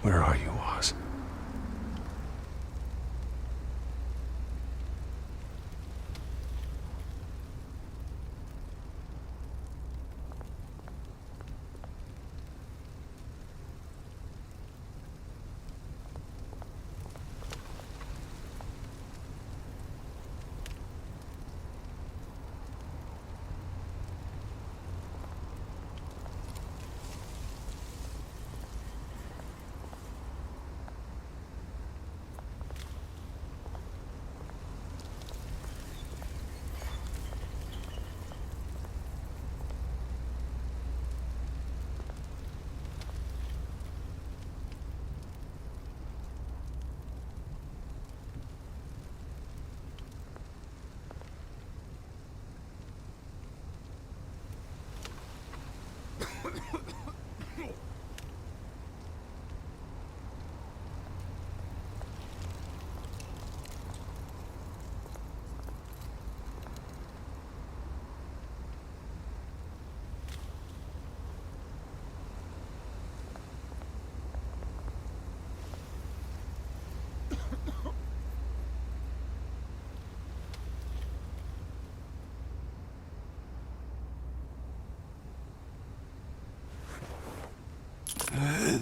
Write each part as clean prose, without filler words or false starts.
Where are you, Oz?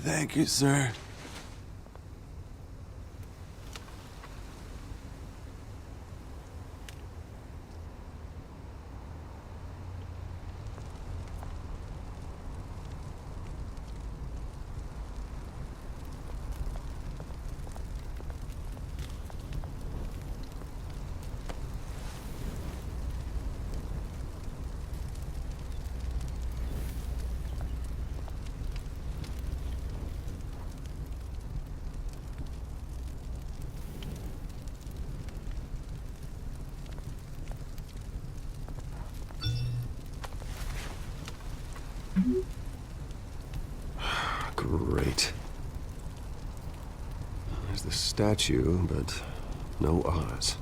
Thank you, sir. Great. There's the statue, but no Oz.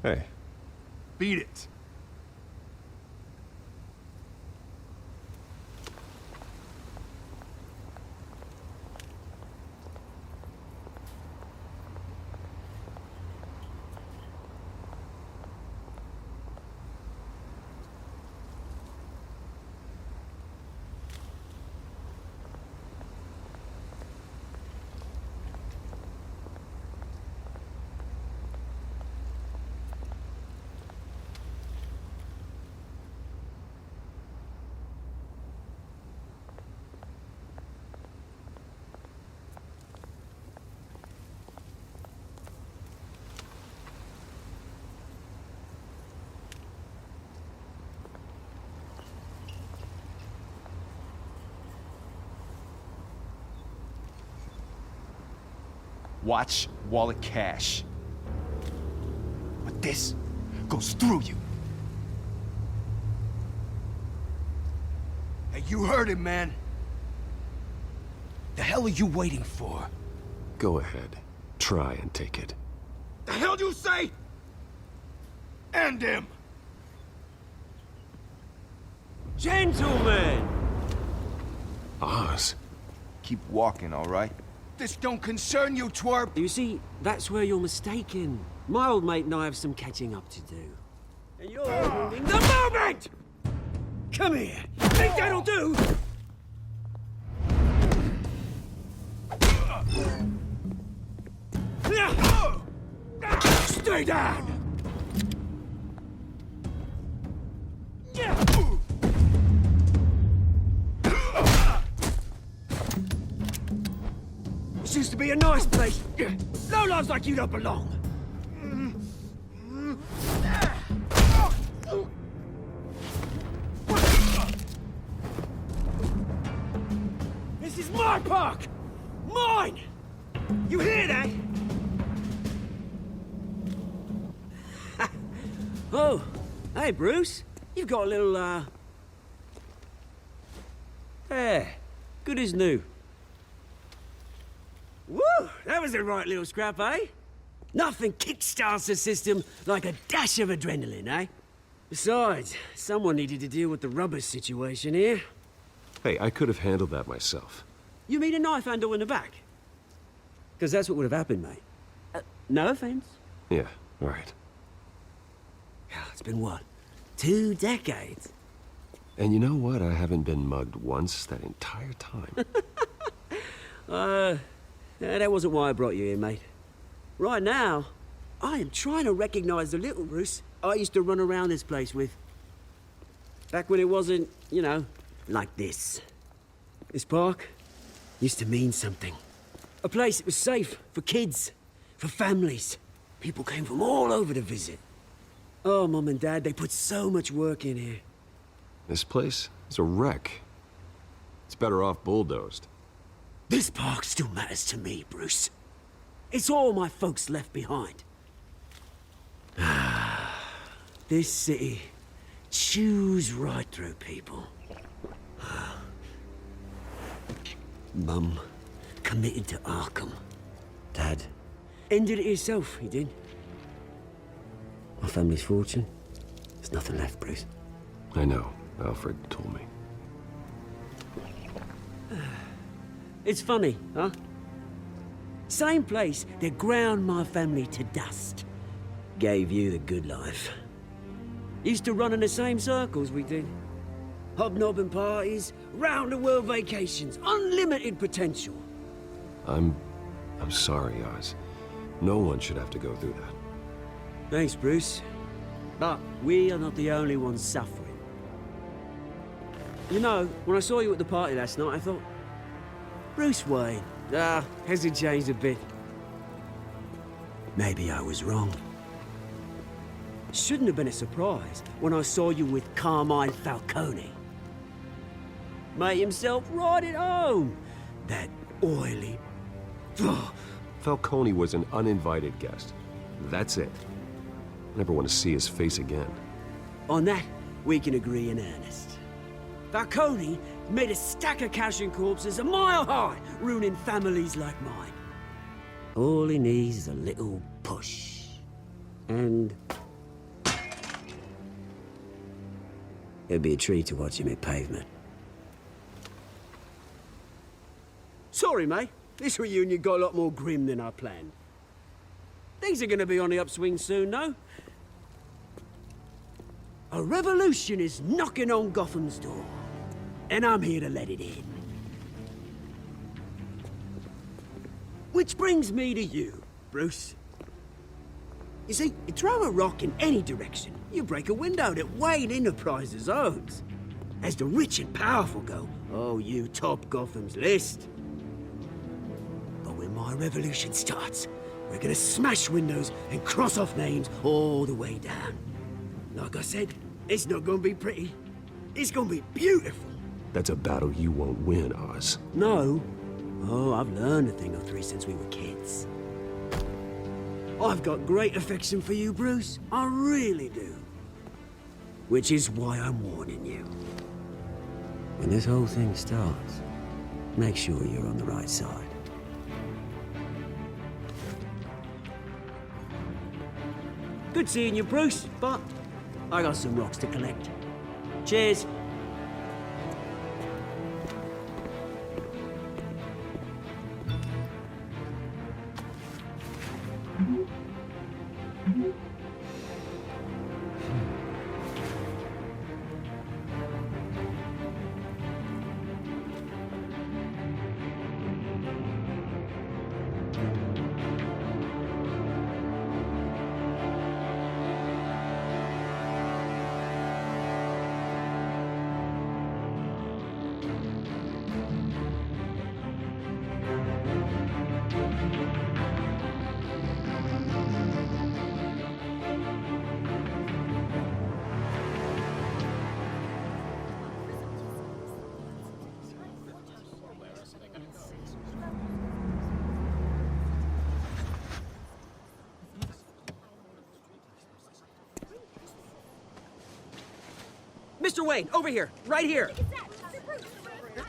Hey. Beat it. Watch wallet cash. But this goes through you. Hey, you heard him, man. The hell are you waiting for? Go ahead. Try and take it. The hell do you say? End him! Gentlemen! Oz? Keep walking, all right? This don't concern you, twerp! You see, that's where you're mistaken. My old mate and I have some catching up to do. And you're ruining the moment! Come here! Think that'll do? Stay down! This used to be a nice place. Lowlifes like you don't belong. This is my park! Mine! You hear that? Oh, hey, Bruce. You've got a little, Yeah, good as new. Woo! That was a right little scrap, eh? Nothing kickstarts the system like a dash of adrenaline, eh? Besides, someone needed to deal with the rubber situation here. Hey, I could have handled that myself. You mean a knife handle in the back? Because that's what would have happened, mate. No offense. Yeah, right. It's been what? 2 decades? And you know what? I haven't been mugged once that entire time. That wasn't why I brought you here, mate. Right now, I am trying to recognize the little Bruce I used to run around this place with. Back when it wasn't, you know, like this. This park used to mean something. A place that was safe for kids, for families. People came from all over to visit. Oh, Mum and Dad, they put so much work in here. This place is a wreck. It's better off bulldozed. This park still matters to me, Bruce. It's all my folks left behind. This city chews right through people. Mum committed to Arkham. Dad ended it himself, he did. My family's fortune, there's nothing left, Bruce. I know. Alfred told me. It's funny, huh? Same place that ground my family to dust. Gave you the good life. Used to run in the same circles we did. Hobnobbing parties, round-the-world vacations, unlimited potential. I'm sorry, Oz. No one should have to go through that. Thanks, Bruce. But we are not the only ones suffering. You know, when I saw you at the party last night, I thought, Bruce Wayne, hasn't changed a bit. Maybe I was wrong. Shouldn't have been a surprise when I saw you with Carmine Falcone. Made himself right at home. That oily... Falcone was an uninvited guest. That's it. Never want to see his face again. On that, we can agree in earnest. Falcone made a stack of cash and corpses a mile high, ruining families like mine. All he needs is a little push. And... it'd be a treat to watch him hit pavement. Sorry, mate. This reunion got a lot more grim than I planned. Things are gonna be on the upswing soon, though. A revolution is knocking on Gotham's door. And I'm here to let it in. Which brings me to you, Bruce. You see, you throw a rock in any direction, you break a window that Wayne Enterprises owns. As the rich and powerful go, oh, you top Gotham's list. But when my revolution starts, we're gonna smash windows and cross off names all the way down. Like I said, it's not gonna be pretty. It's gonna be beautiful. That's a battle you won't win, Oz. No. Oh, I've learned a thing or three since we were kids. I've got great affection for you, Bruce. I really do. Which is why I'm warning you. When this whole thing starts, make sure you're on the right side. Good seeing you, Bruce, but I got some rocks to collect. Cheers. Mr. Wayne, over here, right here.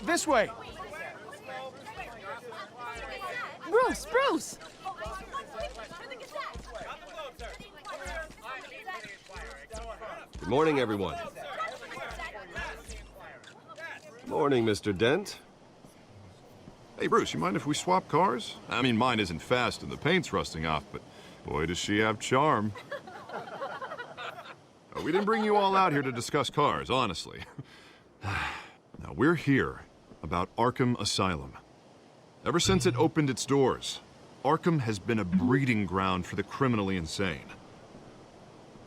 This way. Bruce! Good morning, everyone. Morning, Mr. Dent. Hey, Bruce, you mind if we swap cars? I mean, mine isn't fast and the paint's rusting off, but boy, does she have charm. We didn't bring you all out here to discuss cars, honestly. Now, we're here about Arkham Asylum. Ever since it opened its doors, Arkham has been a breeding ground for the criminally insane.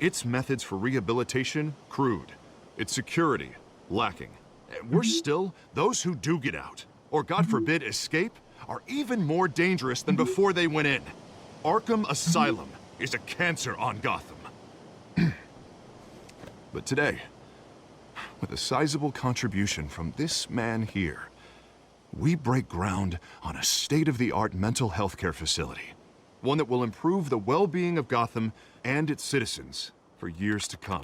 Its methods for rehabilitation, crude. Its security, lacking. And worse still, those who do get out, or God forbid escape, are even more dangerous than before they went in. Arkham Asylum is a cancer on Gotham. But today, with a sizable contribution from this man here, we break ground on a state-of-the-art mental health care facility. One that will improve the well-being of Gotham and its citizens for years to come.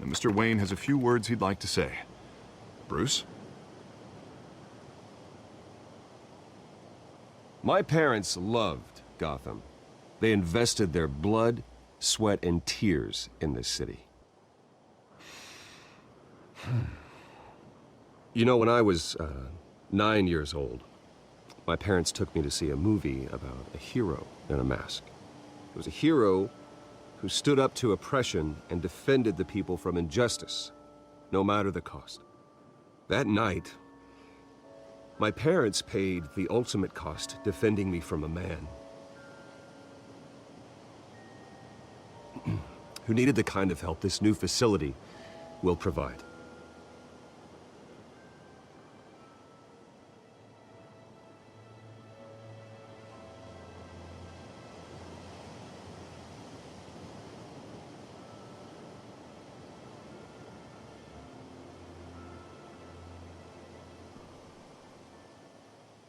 Now, Mr. Wayne has a few words he'd like to say. Bruce? My parents loved Gotham. They invested their blood, sweat, and tears in this city. You know, when I was 9 years old, my parents took me to see a movie about a hero in a mask. It was a hero who stood up to oppression and defended the people from injustice, no matter the cost. That night, my parents paid the ultimate cost defending me from a man who needed the kind of help this new facility will provide.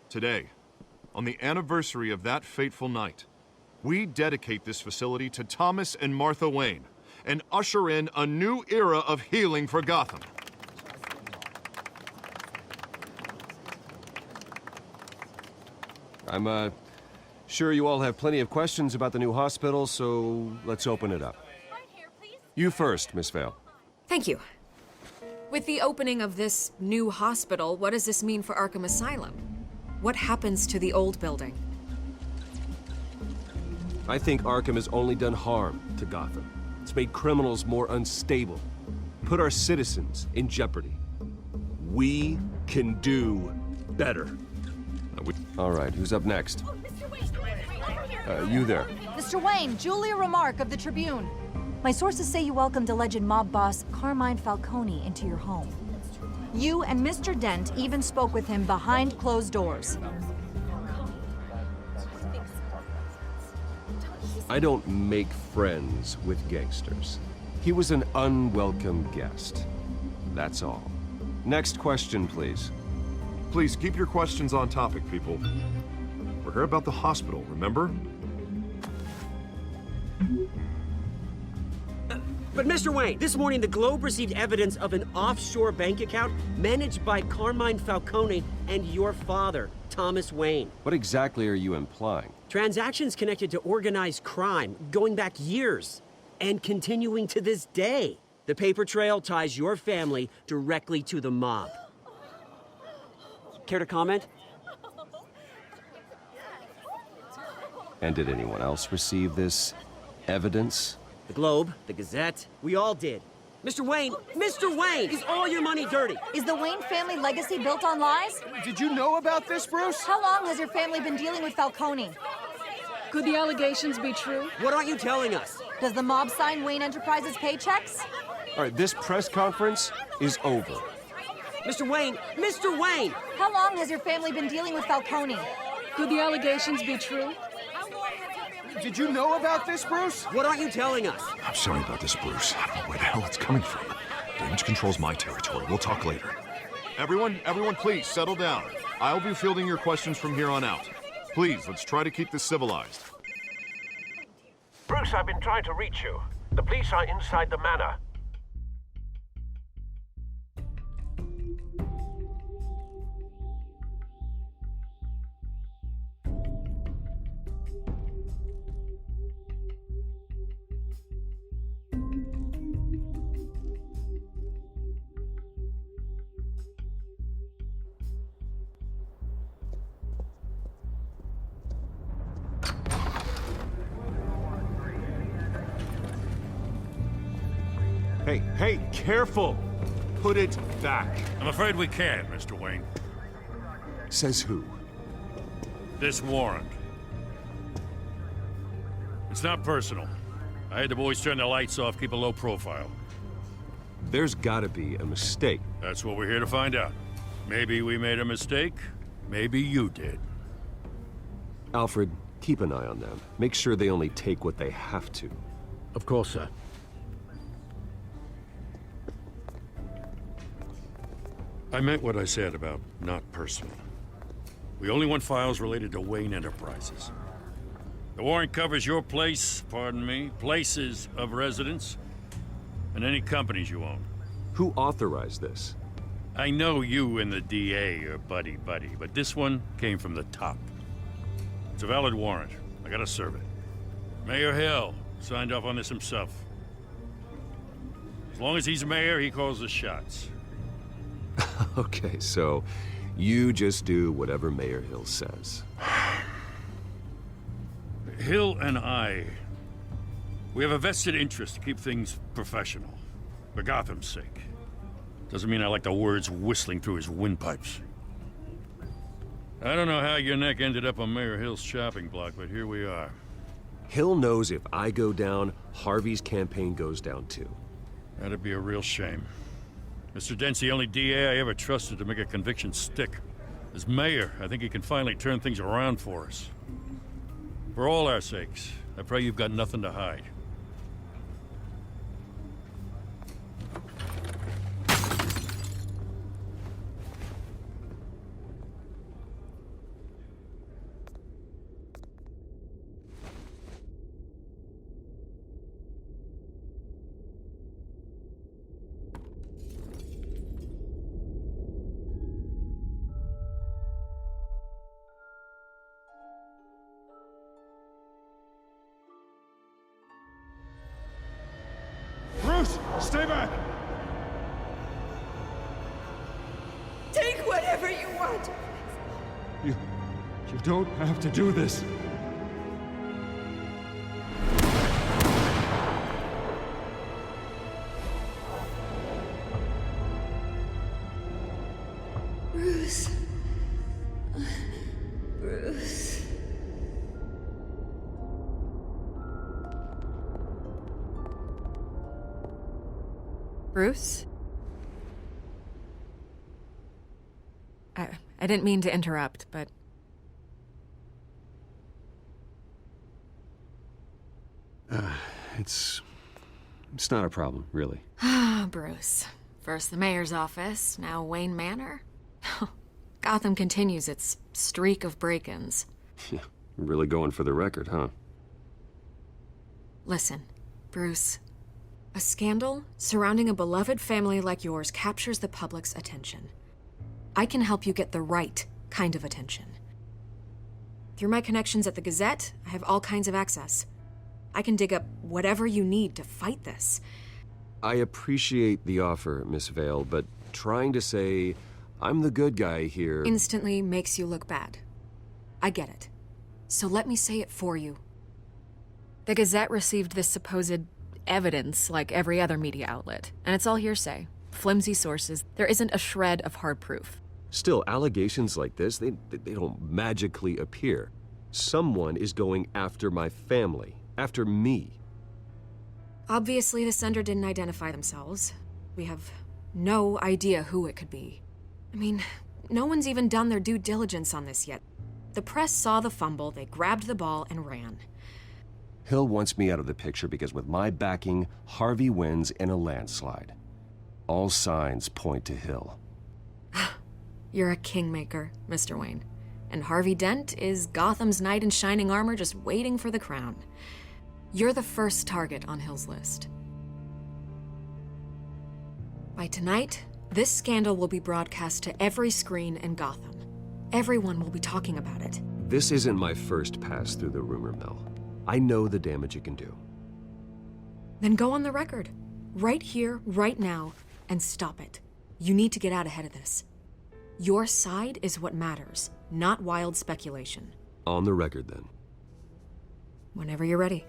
Today, on the anniversary of that fateful night, we dedicate this facility to Thomas and Martha Wayne and usher in a new era of healing for Gotham. I'm sure you all have plenty of questions about the new hospital, so let's open it up. You first, Miss Vale. Thank you. With the opening of this new hospital, what does this mean for Arkham Asylum? What happens to the old building? I think Arkham has only done harm to Gotham. It's made criminals more unstable, put our citizens in jeopardy. We can do better. All right, who's up next? You there. Mr. Wayne, Julia Remark of the Tribune. My sources say you welcomed alleged mob boss Carmine Falcone into your home. You and Mr. Dent even spoke with him behind closed doors. I don't make friends with gangsters. He was an unwelcome guest. That's all. Next question, please. Please keep your questions on topic, people. We're here about the hospital, remember? But Mr. Wayne, this morning the Globe received evidence of an offshore bank account managed by Carmine Falcone and your father, Thomas Wayne. What exactly are you implying? Transactions connected to organized crime going back years and continuing to this day. The paper trail ties your family directly to the mob. Care to comment? And did anyone else receive this evidence? The Globe, the Gazette, we all did. Mr. Wayne, is all your money dirty? Is the Wayne family legacy built on lies? Did you know about this, Bruce? How long has your family been dealing with Falcone? Could the allegations be true? What aren't you telling us? Does the mob sign Wayne Enterprises paychecks? All right, this press conference is over. Mr. Wayne! How long has your family been dealing with Falcone? Could the allegations be true? Did you know about this, Bruce? What aren't you telling us? I'm sorry about this, Bruce. I don't know where the hell it's coming from. Damage control's my territory. We'll talk later. Everyone, please, settle down. I'll be fielding your questions from here on out. Please, let's try to keep this civilized. Bruce, I've been trying to reach you. The police are inside the manor. Hey, careful! Put it back. I'm afraid we can't, Mr. Wayne. Says who? This warrant. It's not personal. I had the boys turn the lights off, keep a low profile. There's gotta be a mistake. That's what we're here to find out. Maybe we made a mistake. Maybe you did. Alfred, keep an eye on them. Make sure they only take what they have to. Of course, sir. I meant what I said about not personal. We only want files related to Wayne Enterprises. The warrant covers your place, pardon me, places of residence, and any companies you own. Who authorized this? I know you and the DA are buddy-buddy, but this one came from the top. It's a valid warrant. I gotta serve it. Mayor Hill signed off on this himself. As long as he's mayor, he calls the shots. Okay, so you just do whatever Mayor Hill says. Hill and we have a vested interest to keep things professional. For Gotham's sake. Doesn't mean I like the words whistling through his windpipes. I don't know how your neck ended up on Mayor Hill's chopping block, but here we are. Hill knows if I go down, Harvey's campaign goes down too. That'd be a real shame. Mr. Dent's the only DA I ever trusted to make a conviction stick. As mayor, I think he can finally turn things around for us. For all our sakes, I pray you've got nothing to hide. Bruce, stay back! Take whatever you want. You don't have to do this. Bruce. Bruce. Bruce? I didn't mean to interrupt, but... It's not a problem, really. Ah, Bruce. First the mayor's office, now Wayne Manor. Gotham continues its streak of break-ins. Yeah, really going for the record, huh? Listen, Bruce. A scandal surrounding a beloved family like yours captures the public's attention. I can help you get the right kind of attention. Through my connections at the Gazette, I have all kinds of access. I can dig up whatever you need to fight this. I appreciate the offer, Miss Vale, but trying to say I'm the good guy here... instantly makes you look bad. I get it. So let me say it for you. The Gazette received this supposed evidence like every other media outlet, and it's all hearsay. Flimsy sources. There isn't a shred of hard proof. Still, allegations like this, they don't magically appear. Someone is going after my family, after me. Obviously, the sender didn't identify themselves. We have no idea who it could be. I mean, no one's even done their due diligence on this yet. The press saw the fumble, they grabbed the ball and ran. Hill wants me out of the picture because with my backing, Harvey wins in a landslide. All signs point to Hill. You're a kingmaker, Mr. Wayne. And Harvey Dent is Gotham's knight in shining armor just waiting for the crown. You're the first target on Hill's list. By tonight, this scandal will be broadcast to every screen in Gotham. Everyone will be talking about it. This isn't my first pass through the rumor mill. I know the damage it can do. Then go on the record. Right here, right now, and stop it. You need to get out ahead of this. Your side is what matters, not wild speculation. On the record, then. Whenever you're ready.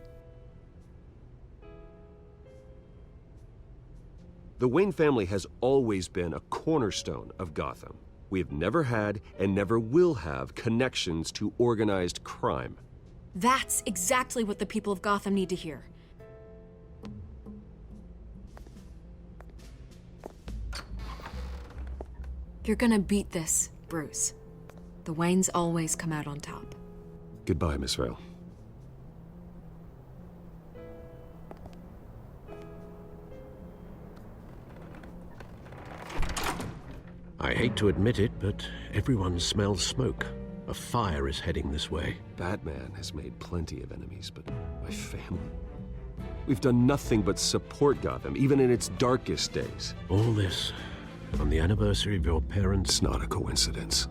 The Wayne family has always been a cornerstone of Gotham. We have never had and never will have connections to organized crime. That's exactly what the people of Gotham need to hear. You're gonna beat this, Bruce. The Waynes always come out on top. Goodbye, Miss Vale. I hate to admit it, but everyone smells smoke. A fire is heading this way. Batman has made plenty of enemies, but my family... We've done nothing but support Gotham, even in its darkest days. All this on the anniversary of your parents'... It's not a coincidence.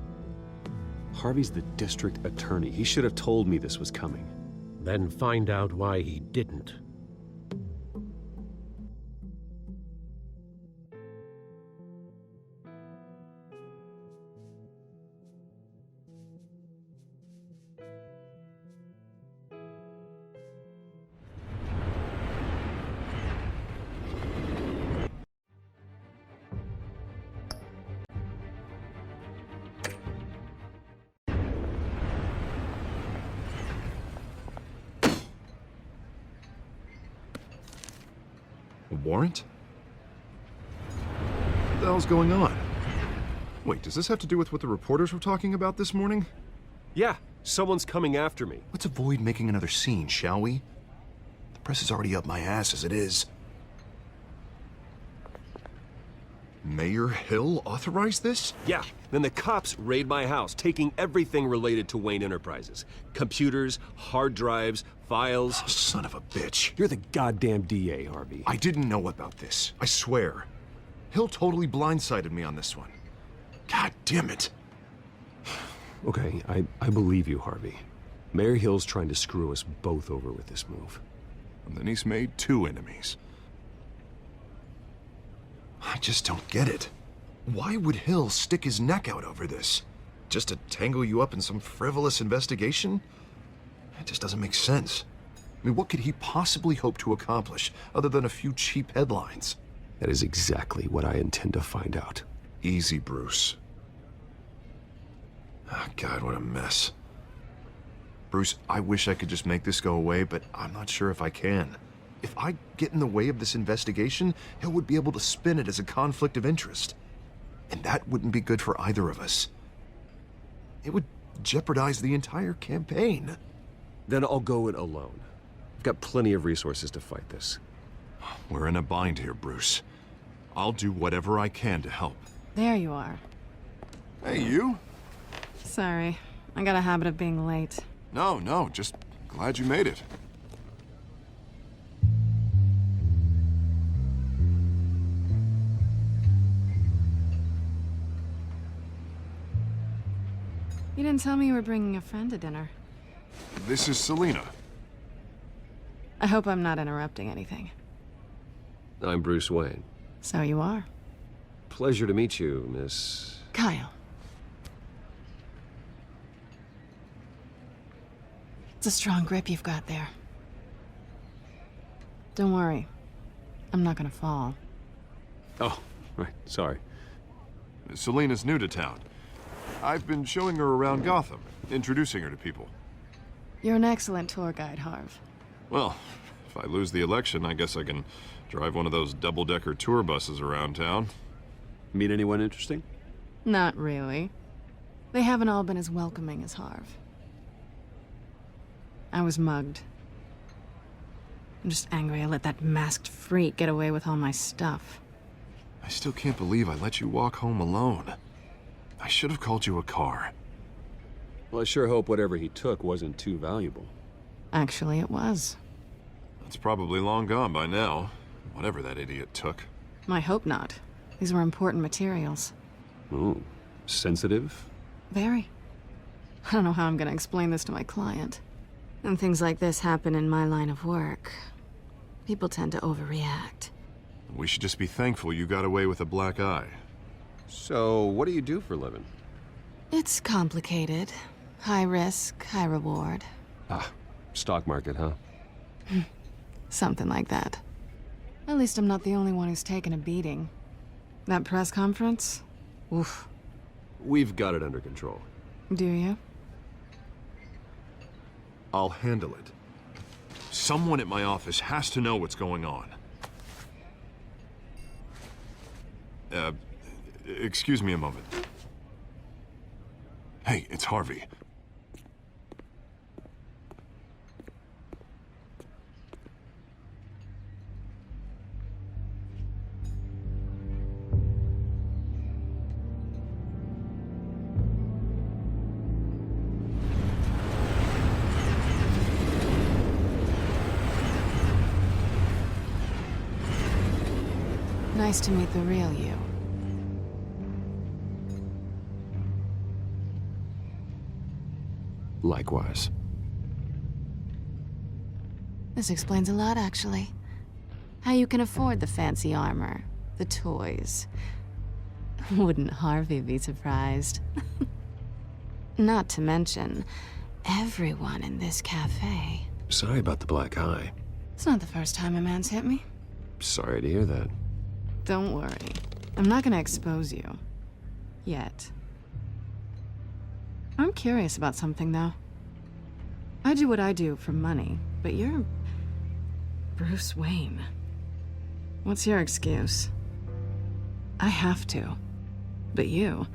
Harvey's the district attorney. He should have told me this was coming. Then find out why he didn't. A warrant? What the hell's going on? Wait, does this have to do with what the reporters were talking about this morning? Yeah, someone's coming after me. Let's avoid making another scene, shall we? The press is already up my ass as it is. Mayor Hill authorized this? Yeah, then the cops raid my house, taking everything related to Wayne Enterprises. Computers, hard drives, files. Oh, son of a bitch. You're the goddamn DA, Harvey. I didn't know about this. I swear. Hill totally blindsided me on this one. God damn it. Okay, I believe you, Harvey. Mayor Hill's trying to screw us both over with this move. And then he's made 2 enemies. I just don't get it. Why would Hill stick his neck out over this? Just to tangle you up in some frivolous investigation? It just doesn't make sense. I mean, what could he possibly hope to accomplish other than a few cheap headlines? That is exactly what I intend to find out. Easy, Bruce. Oh, God, what a mess. Bruce, I wish I could just make this go away, but I'm not sure if I can. If I get in the way of this investigation, Hill would be able to spin it as a conflict of interest. And that wouldn't be good for either of us. It would jeopardize the entire campaign. Then I'll go it alone. I've got plenty of resources to fight this. We're in a bind here, Bruce. I'll do whatever I can to help. There you are. Hey, you? Sorry. I got a habit of being late. No, just glad you made it. You didn't tell me you were bringing a friend to dinner. This is Selina. I hope I'm not interrupting anything. I'm Bruce Wayne. So you are. Pleasure to meet you, Miss... Kyle. It's a strong grip you've got there. Don't worry. I'm not gonna fall. Oh, right, sorry. Selina's new to town. I've been showing her around Gotham, introducing her to people. You're an excellent tour guide, Harv. Well, if I lose the election, I guess I can drive one of those double-decker tour buses around town. Meet anyone interesting? Not really. They haven't all been as welcoming as Harv. I was mugged. I'm just angry I let that masked freak get away with all my stuff. I still can't believe I let you walk home alone. I should have called you a car. Well, I sure hope whatever he took wasn't too valuable. Actually, it was. It's probably long gone by now, whatever that idiot took. I hope not. These were important materials. Ooh, sensitive? Very. I don't know how I'm gonna explain this to my client. And things like this happen in my line of work. People tend to overreact. We should just be thankful you got away with a black eye. So, what do you do for a living? It's complicated. High risk, high reward. Ah, stock market, huh? Something like that. At least I'm not the only one who's taken a beating. That press conference? Oof. We've got it under control. Do you? I'll handle it. Someone at my office has to know what's going on. Excuse me a moment. Hey, it's Harvey. Nice to meet the real you. Likewise. This explains a lot, actually. How you can afford the fancy armor, the toys. Wouldn't Harvey be surprised? Not to mention, everyone in this cafe. Sorry about the black eye. It's not the first time a man's hit me. Sorry to hear that. Don't worry. I'm not gonna expose you. Yet. I'm curious about something, though. I do what I do for money, but you're... Bruce Wayne. What's your excuse? I have to. But you...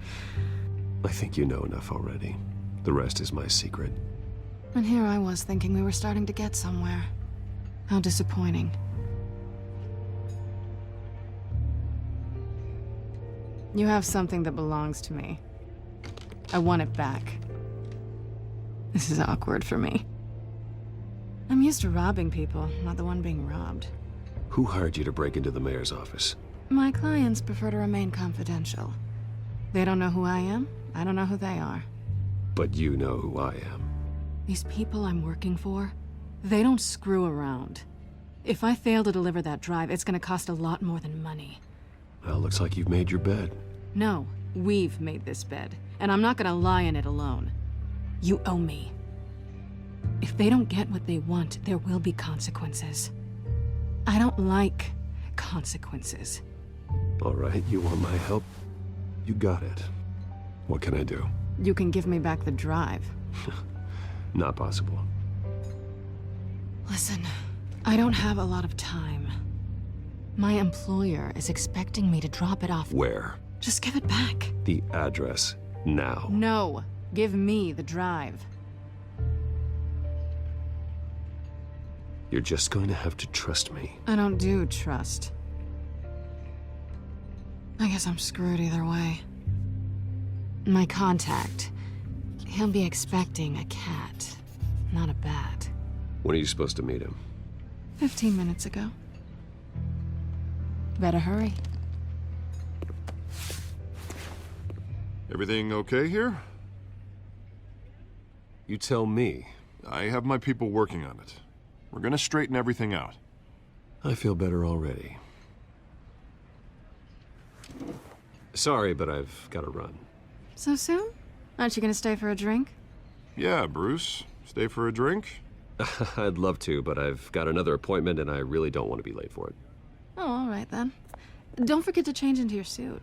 I think you know enough already. The rest is my secret. And here I was thinking we were starting to get somewhere. How disappointing. You have something that belongs to me. I want it back. This is awkward for me. I'm used to robbing people, not the one being robbed. Who hired you to break into the mayor's office? My clients prefer to remain confidential. They don't know who I am, I don't know who they are. But you know who I am. These people I'm working for, they don't screw around. If I fail to deliver that drive, it's gonna cost a lot more than money. Well, looks like you've made your bed. No, we've made this bed, and I'm not gonna lie in it alone. You owe me. If they don't get what they want, there will be consequences. I don't like consequences. All right, you want my help? You got it. What can I do? You can give me back the drive. Not possible. Listen, I don't have a lot of time. My employer is expecting me to drop it off. Where? Just give it back. The address, now. No, give me the drive. You're just going to have to trust me. I don't do trust. I guess I'm screwed either way. My contact, he'll be expecting a cat, not a bat. When are you supposed to meet him? 15 minutes ago. Better hurry. Everything okay here? You tell me. I have my people working on it. We're gonna straighten everything out. I feel better already. Sorry, but I've got to run. So soon? Aren't you gonna stay for a drink? Yeah, Bruce. Stay for a drink? I'd love to, but I've got another appointment and I really don't want to be late for it. Oh, all right then. Don't forget to change into your suit.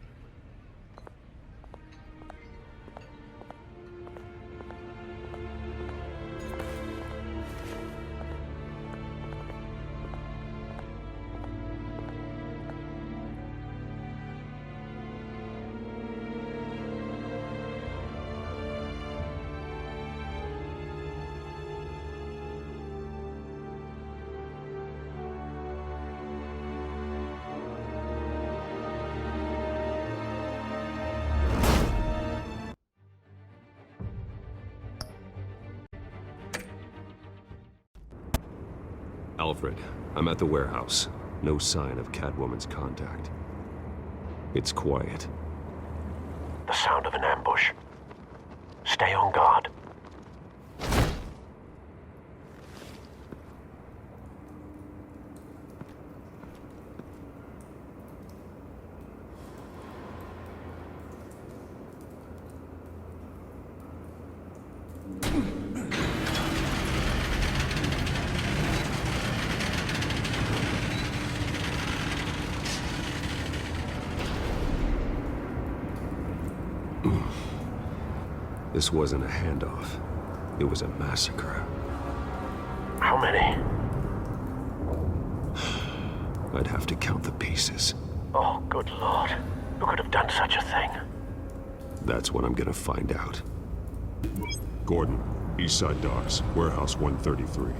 Alfred, I'm at the warehouse. No sign of Catwoman's contact. It's quiet. The sound of an ambush. Stay on guard. This wasn't a handoff. It was a massacre. How many? I'd have to count the pieces. Oh, good lord. Who could have done such a thing? That's what I'm gonna find out. Gordon, Eastside Docks, Warehouse 133.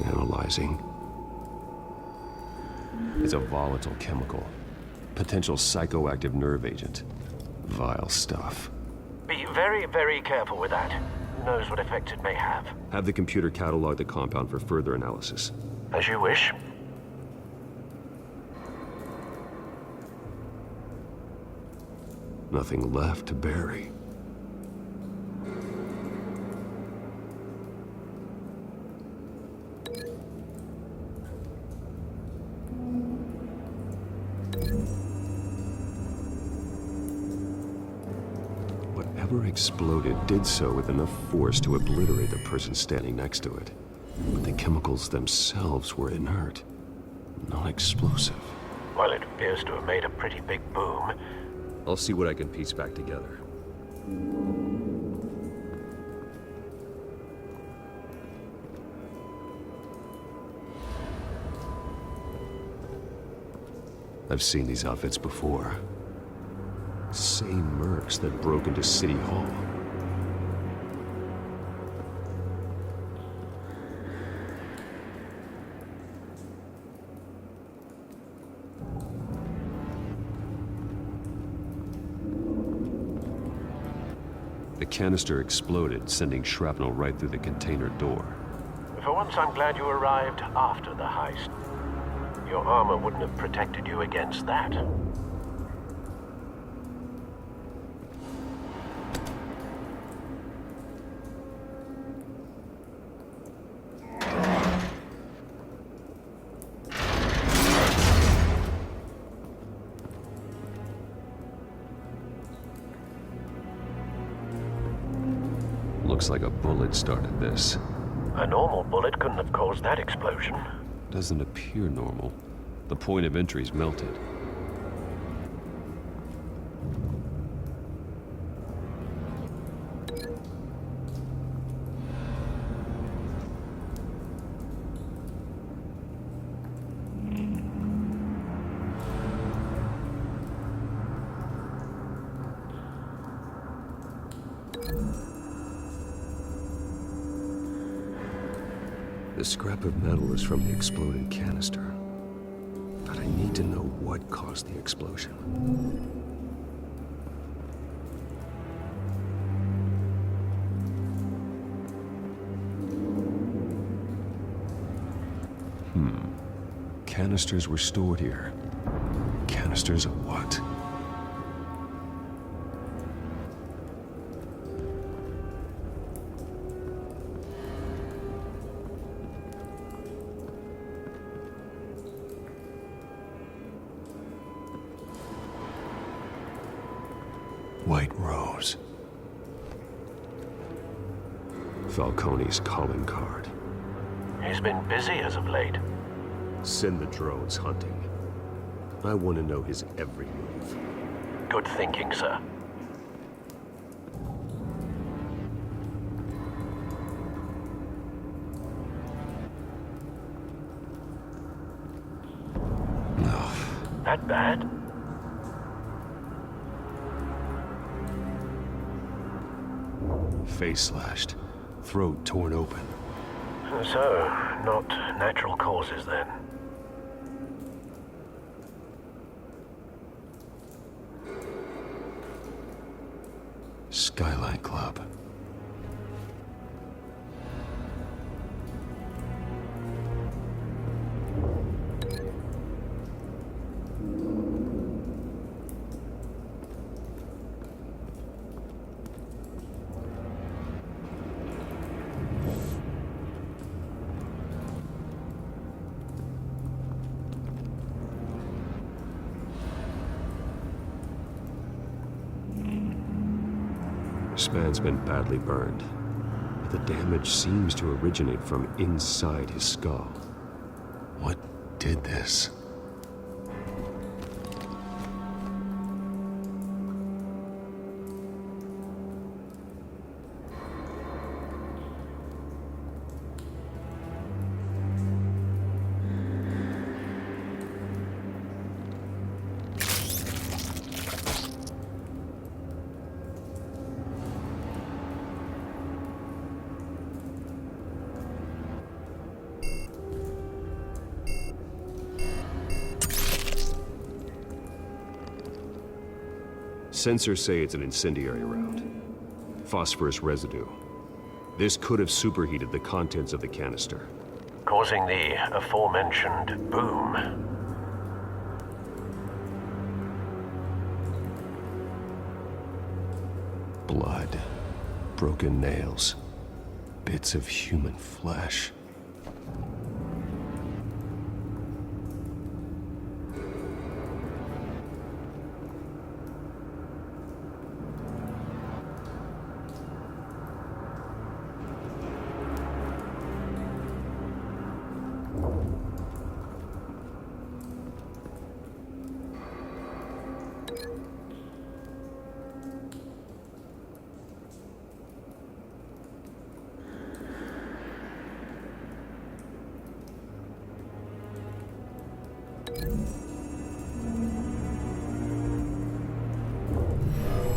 Analyzing. It's a volatile chemical. Potential psychoactive nerve agent. Vile stuff. Be very, very careful with that. Who knows what effects it may have. Have the computer catalog the compound for further analysis. As you wish. Nothing left to bury. Whatever exploded did so with enough force to obliterate the person standing next to it. But the chemicals themselves were inert, non-explosive. Well, it appears to have made a pretty big boom. I'll see what I can piece back together. I've seen these outfits before. Same mercs that broke into City Hall. The canister exploded, sending shrapnel right through the container door. For once, I'm glad you arrived after the heist. Your armor wouldn't have protected you against that. Looks like a bullet started this. A normal bullet couldn't have caused that explosion. Doesn't appear normal. The point of entry's melted. The scrap of metal is from the exploded canister. But I need to know what caused the explosion. Canisters were stored here. Canisters of what? White Rose. Falcone's calling card. He's been busy as of late. Send the drones hunting. I want to know his every move. Good thinking, sir. No. That bad? Face slashed. Throat torn open. So, not natural causes then. Skyline Club. lifespan's been badly burned, but the damage seems to originate from inside his skull. What did this? Sensors say it's an incendiary round. Phosphorus residue. This could have superheated the contents of the canister, causing the aforementioned boom. Blood, broken nails, bits of human flesh.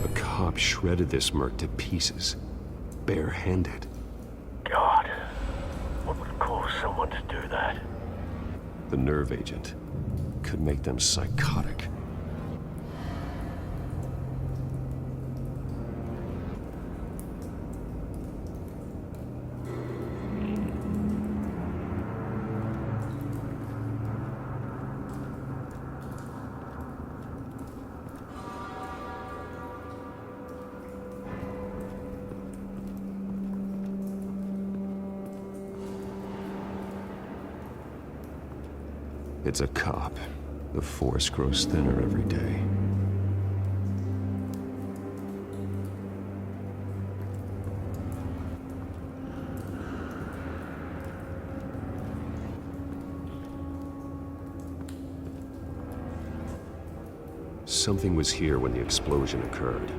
A cop shredded this merc to pieces, bare-handed. God, what would cause someone to do that? The nerve agent could make them psychotic. It's a cop. The force grows thinner every day. Something was here when the explosion occurred.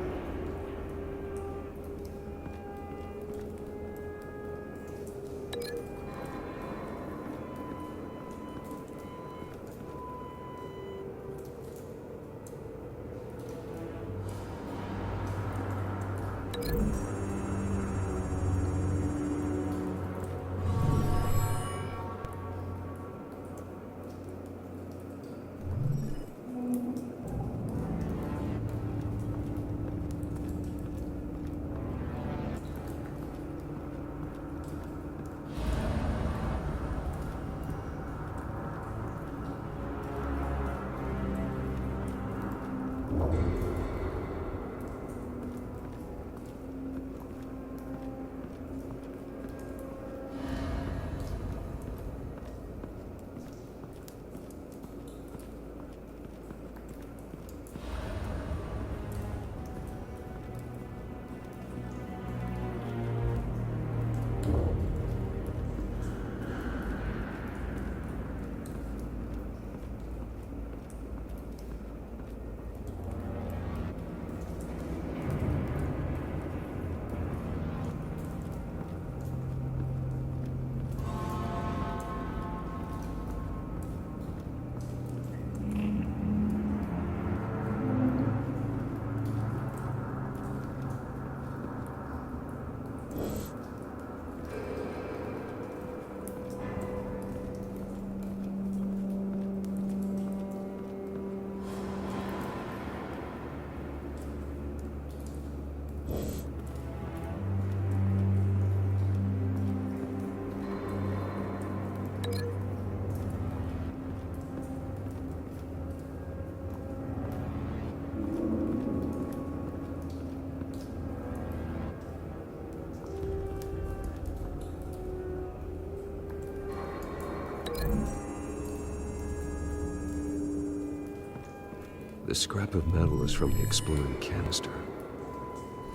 The scrap of metal is from the exploding canister,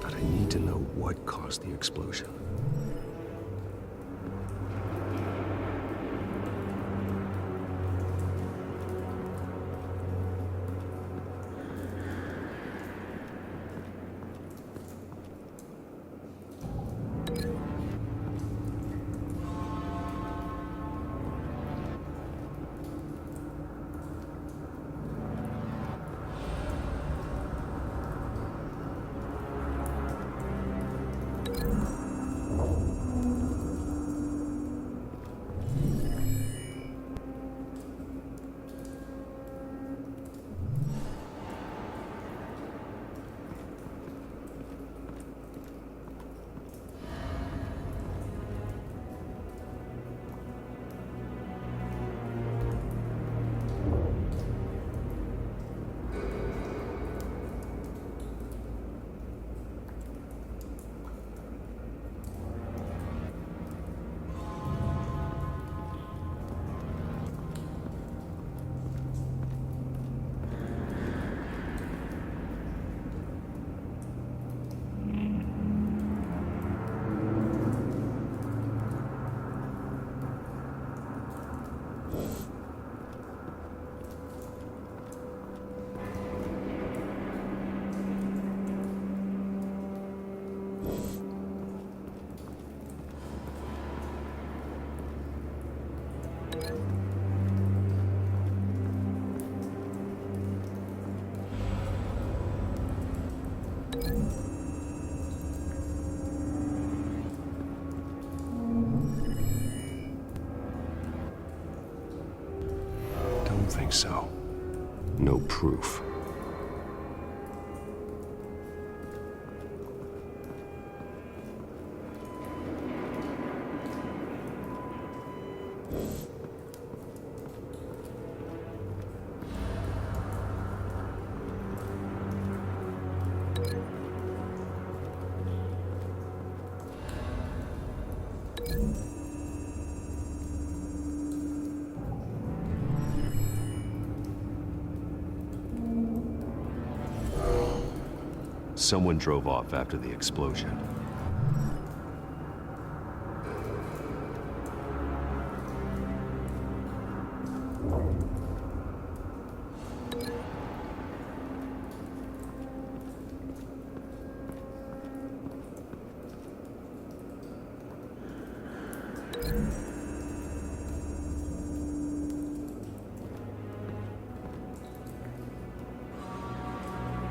but I I need to know what caused the explosion. Don't think so. No proof. Someone drove off after the explosion.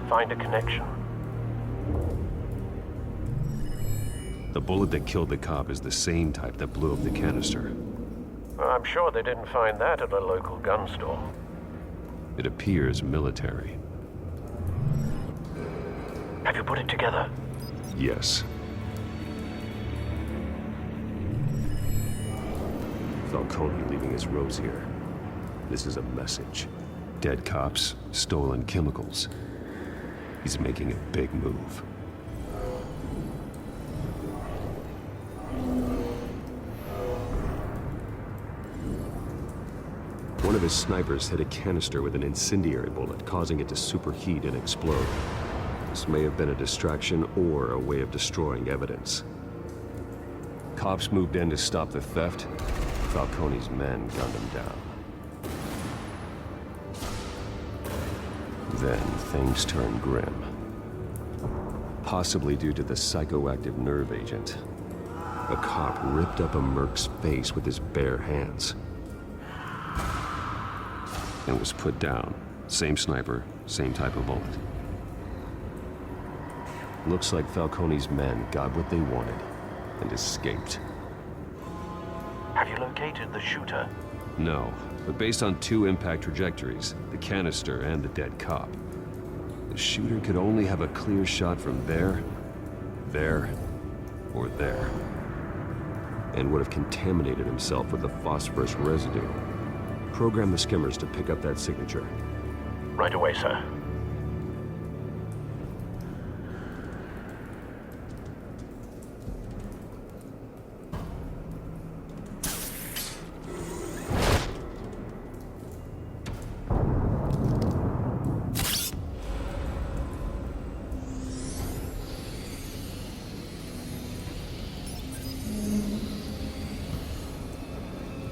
Find a connection. The bullet that killed the cop is the same type that blew up the canister. I'm sure they didn't find that at a local gun store. It appears military. Have you put it together? Yes. Falcone leaving his rose here. This is a message. Dead cops, stolen chemicals. He's making a big move. One of his snipers hit a canister with an incendiary bullet, causing it to superheat and explode. This may have been a distraction or a way of destroying evidence. Cops moved in to stop the theft. Falcone's men gunned him down. Then things turned grim. Possibly due to the psychoactive nerve agent. A cop ripped up a merc's face with his bare hands. And was put down. Same sniper, same type of bullet. Looks like Falcone's men got what they wanted and escaped. Have you located the shooter? No, but based on two impact trajectories, the canister and the dead cop, the shooter could only have a clear shot from there, or there, and would have contaminated himself with the phosphorus residue. Program the skimmers to pick up that signature. Right away, sir.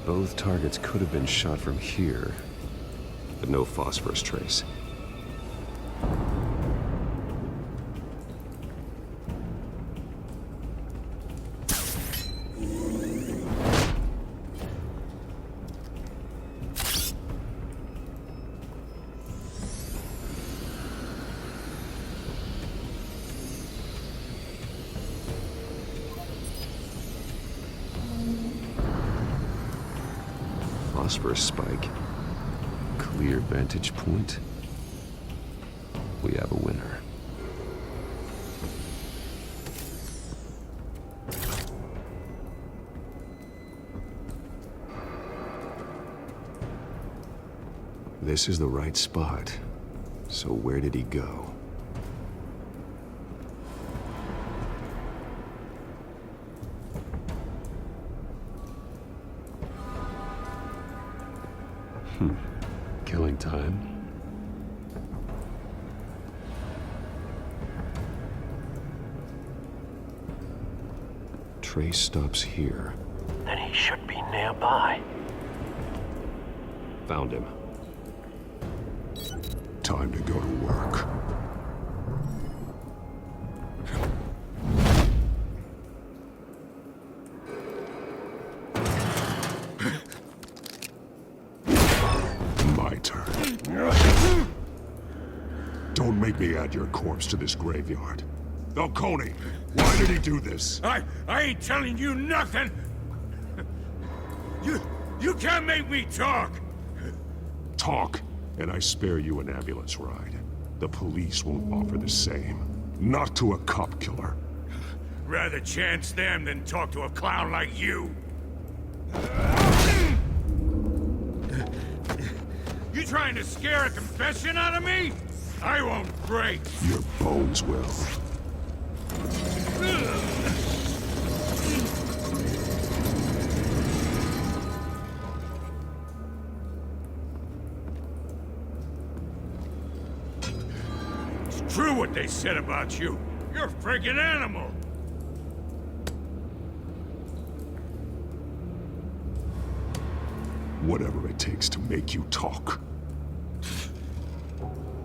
Both targets could have been shot from here, but no phosphorus trace. Phosphorus spike. Clear vantage point. We have a winner. This is the right spot. So where did he go? Killing time. Trace stops here. Then he should be nearby. Found him. Time to go to work. My turn. Don't make me add your corpse to this graveyard. Falcone, why did he do this? I ain't telling you nothing! You can't make me talk! Talk, and I spare you an ambulance ride. The police won't offer the same. Not to a cop killer. Rather chance them than talk to a clown like you. You trying to scare a confession out of me? I won't break. Your bones will. It's true what they said about you. You're a freaking animal. Whatever it takes to make you talk.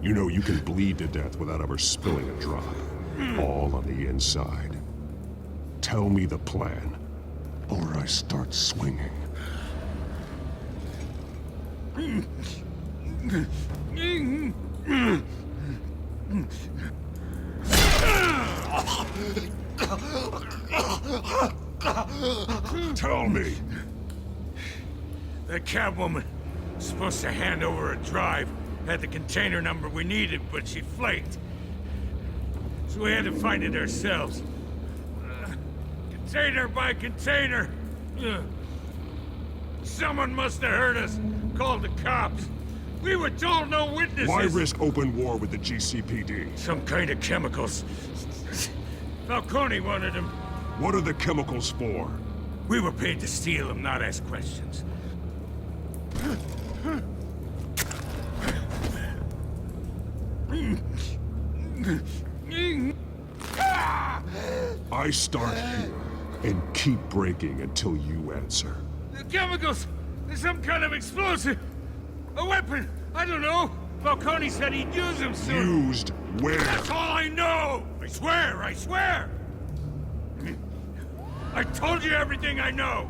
You know you can bleed to death without ever spilling a drop. All on the inside. Tell me the plan, or I start swinging. Tell me. The Catwoman was supposed to hand over a drive. Had the container number we needed, but she flaked. So we had to find it ourselves. Container by container. Someone must have heard us. Called the cops. We were told no witnesses. Why risk open war with the GCPD? Some kind of chemicals. Falcone wanted them. What are the chemicals for? We were paid to steal them, not ask questions. I start here and keep breaking until you answer. The chemicals! There's some kind of explosive! A weapon! I don't know! Falcone said he'd use them soon! Used where? That's all I know! I swear! I swear! I told you everything I know!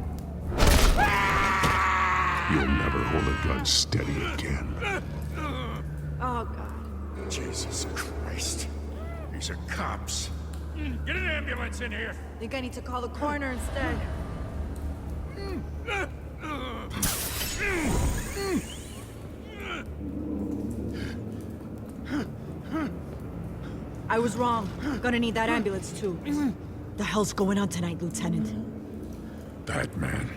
You'll never hold a gun steady again. Oh, God. Jesus Christ. These are cops. Get an ambulance in here! Think I need to call the coroner instead. I was wrong. Gonna need that ambulance, too. The hell's going on tonight, Lieutenant? That man.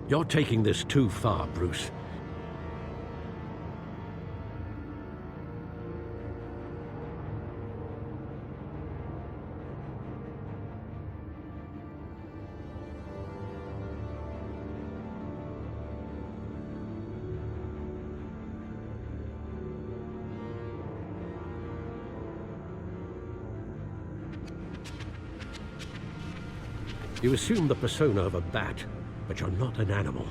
You're taking this too far, Bruce. You assume the persona of a bat, but you're not an animal.